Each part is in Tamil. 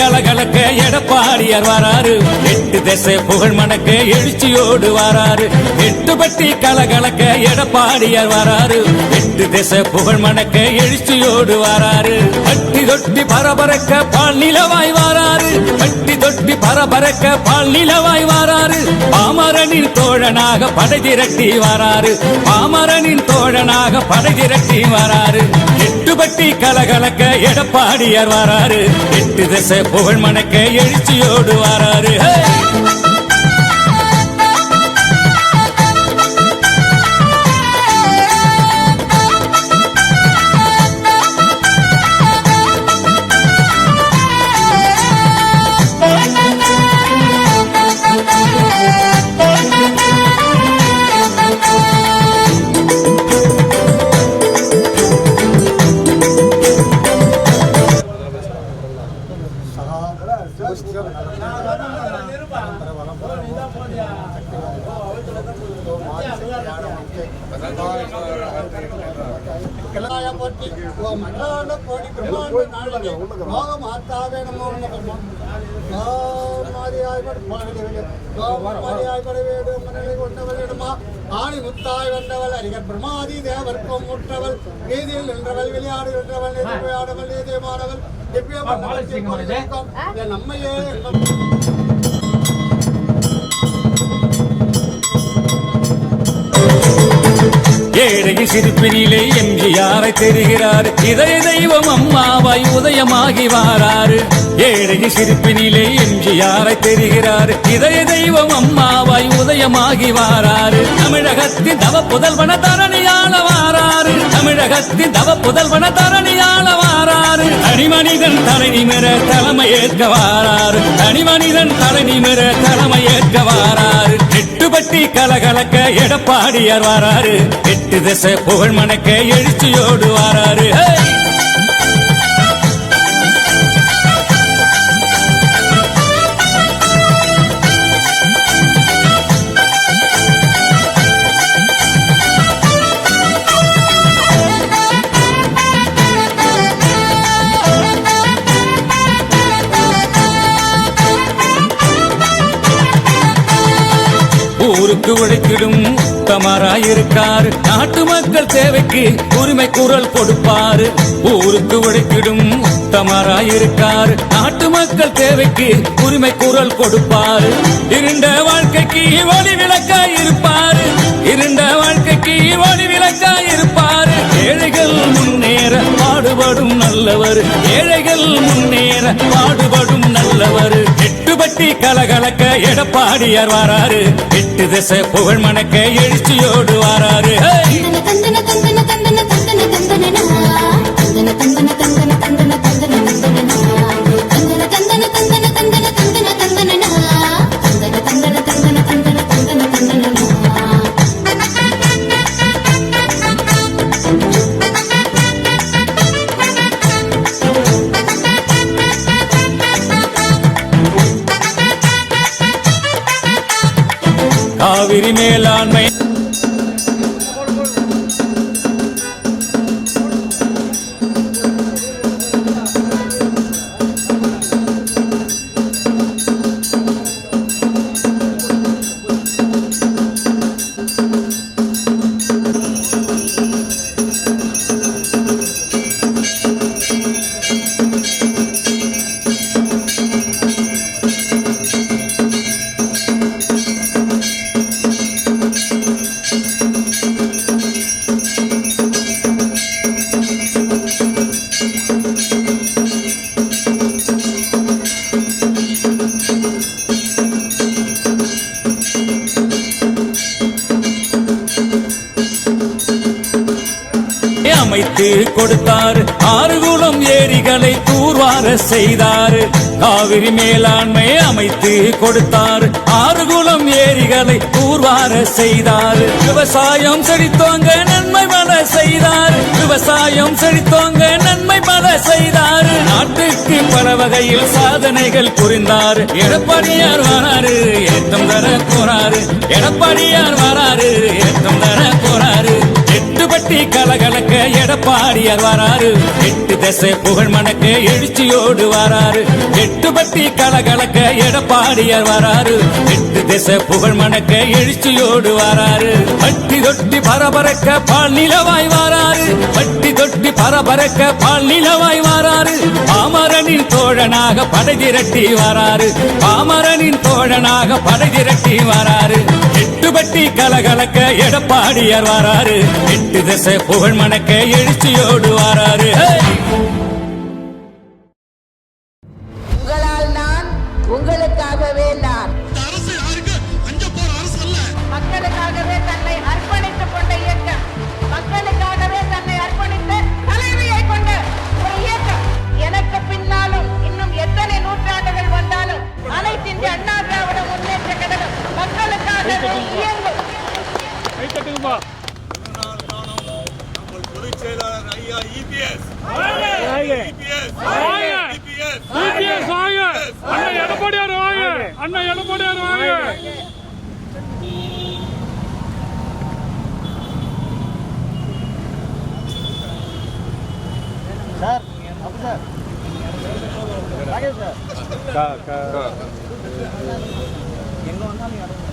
கலகலக்க எடப்பாடியார் வாராரு. 8 திசை புகழ் மணக்க எழுச்சியோடு வாராரு. 8 பட்டி கலகலக்க எடப்பாடியார் வாராரு. 8 திசை புகழ் மணக்க எழுச்சியோடு வாராரு. பட்டி தொட்டி பரபரக்க பால் நிலவாய் வாராரு. பட்டி தொட்டி பரபரக்க பால் நிலவாய் வாராரு. பாமரனின் தோழனாக படை திரட்டி வாராரு. பாமரனின் தோழனாக படை திரட்டி வாராரு. 8 பட்டி கலகலக்க எடப்பாடியார் வாராரு. 8 திசை புகழ் மணக்க எழுச்சியோடு வாராரு. ஆணி முத்தாய் வந்தவள் அறிகர் பிரமாதி தேவர்க்கும் முற்றவள் வீதியில் நின்றவள் விளையாடு வென்றவள் விளையாடவள் ஏதேமானவள் நம்மையே ஏழையின் சிரிப்பினிலே எம்ஜிஆரை தெரிகிறார். இதய தெய்வம் அம்மாவாய் உதயமாகி வாராரு. ஏழையின் சிரிப்பினிலே எம்ஜிஆரை தெரிகிறார். இதய தெய்வம் அம்மாவாய் உதயமாகி வாராரு. தமிழகத்தின் தவ புதல்வன தரணியாள வாராரு. தமிழகத்தின் தவ புதல்வன தரணியாள வாராரு. தனிமனிதன் தலை நிமிர தலைமை ஏற்க வாராரு. தனிமனிதன் தலை நிமிர தலைமை ஏற்க வாராரு. 8 பட்டி கலகலக்க எடப்பாடியார் வாராரு. 8 திசை புகழ் மணக்க எழுச்சியோடு வாராரு. ஊருக்கு உழைத்திடும் உத்தமராயிருக்காரு. நாட்டு மக்கள் சேவைக்கு உரிமை குரல் கொடுப்பாரு. ஊருக்கு உழைத்திடும் உத்தமராயிருக்காரு. நாட்டு மக்கள் தேவைக்கு உரிமை குரல் கொடுப்பாரு. இருண்ட வாழ்க்கைக்கு ஒளி விளக்காய் இருப்பாரு. இருண்ட வாழ்க்கைக்கு ஒளி விளக்காய் இருப்பாரு. ஏழைகள் முன்னேற பாடுபடும் நல்லவர். ஏழைகள் முன்னேற பாடுபடும் நல்லவர். 8 பட்டி கலகலக்க எடப்பாடியார் வாராரு. 8 திசை புகழ் மணக்க எழுச்சியோடு வாராரு. காவிரி மேலாண்மை அமைத்து கொடுத்தார். 6 குளம் ஏரிகளை தூர்வார செய்தார். காவிரி மேலாண்மை அமைத்து கொடுத்தார். 6 குளம் ஏரிகளை தூர்வார செய்தார். விவசாயம் செழித்தோங்க நன்மை பல செய்தார். விவசாயம் செழித்தோங்க நன்மை பல செய்தார். நாட்டுக்கு பல வகையில் சாதனைகள் புரிந்தார். எடப்பாடியார் வராரு ஏற்றம் தர போறாரு. எடப்பாடியார் வராரு ஏற்றம் தர போறாரு. 8 பட்டி கலகலக்க எடப்பாடியார் வராரு, 8 திசை புகழ் மணக்க எழுச்சியோடு வராரு. 8 பட்டி கலகலக்க எடப்பாடியார் வராரு, 8 திசை புகழ் மணக்க எழுச்சியோடு வராரு. பட்டி தொட்டி பரபரக்க பால் நிலவாய் வராரு, பட்டி தொட்டி பரபரக்க பால் நிலவாய் வராரு. பாமரனின் தோழனாக படை திரட்டி வராரு, பாமரனின் தோழனாக படை திரட்டி வராரு. 8 பட்டி கலகலக்க எடப்பாடியார் வராரு, 8 திசை புகழ் மணக்க எழுச்சியோடு வராரு. உங்களால் நான், உங்களுக்காகவே நான். மக்களுக்காகவே தன்னை அர்ப்பணித்துக் கொண்ட இயக்கம், மக்களுக்காகவே தன்னை அர்ப்பணித்த தலைமையை கொண்ட ஒரு இயக்கம். எனக்கு பின்னாலும் இன்னும் எத்தனை நூற்றாண்டுகள் வந்தாலும் அனைத்து இந்திய அண்ணா திராவிட முன்னேற்ற கழகம் மக்களுக்காகவே இயங்கும். பொதுச் செயலாளர் ஐயா EPS எடப்பாடியார் வாங்க, அண்ணா எடப்பாடியார் வாங்க. சார் அப்ப சார் ராகேஷ் சார் எங்க வந்தாலும்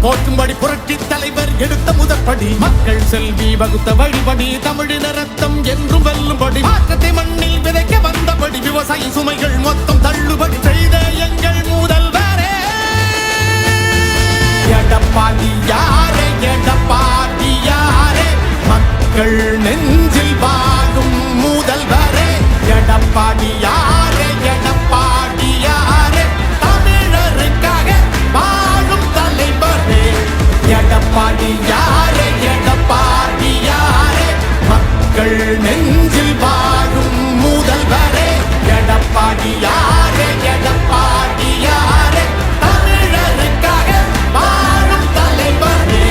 போற்றும்படி புரட்சி தலைவர் எடுத்த முதற்படி, மக்கள் செல்வி வகுத்த வழிபடி, தமிழின ரத்தம் என்றும் வெல்லும்படி, மாற்றத்தை மண்ணில் விதைக்க வந்தபடி, விவசாய சுமைகள் மொத்தம் தள்ளுபடி செய்த எங்கள் முதல்வரே எடப்பாடியாரே, எடப்பாடியாரே, மக்கள் நெஞ்சில் வாழும் முதல்வரே எடப்பாடியாரே, எடப்பாடியாரே, தமிழருக்காக வாழும் தலைவரே எடப்பாடியாரே, எடப்பாடியாரே, மக்கள் நெஞ்சில் வாழும் முதல்வரே எடப்பாடியாரே, எடப்பாடியாரே, தமிழருக்காக வாழும் தலைவரே.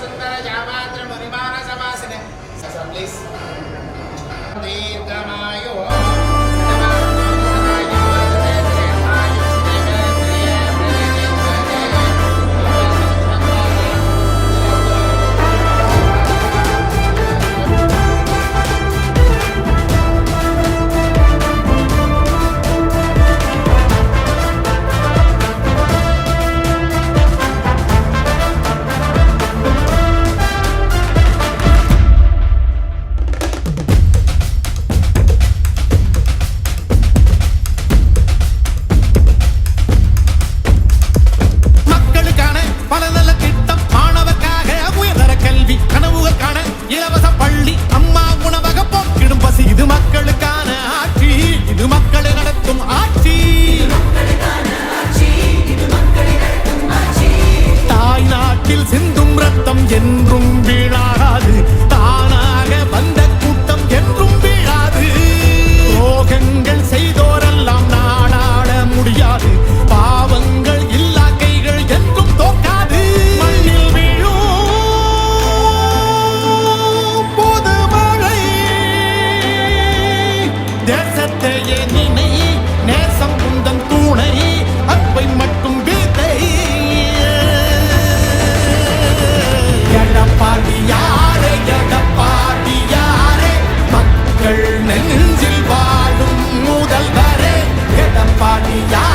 சுந்தர ஜாமாத்ர முனிமான சமாசன ப்ளீஸ் தீர்க்கமாயோ நெஞ்சில் வாழும் முதல்வரே எடப்பாடியாரே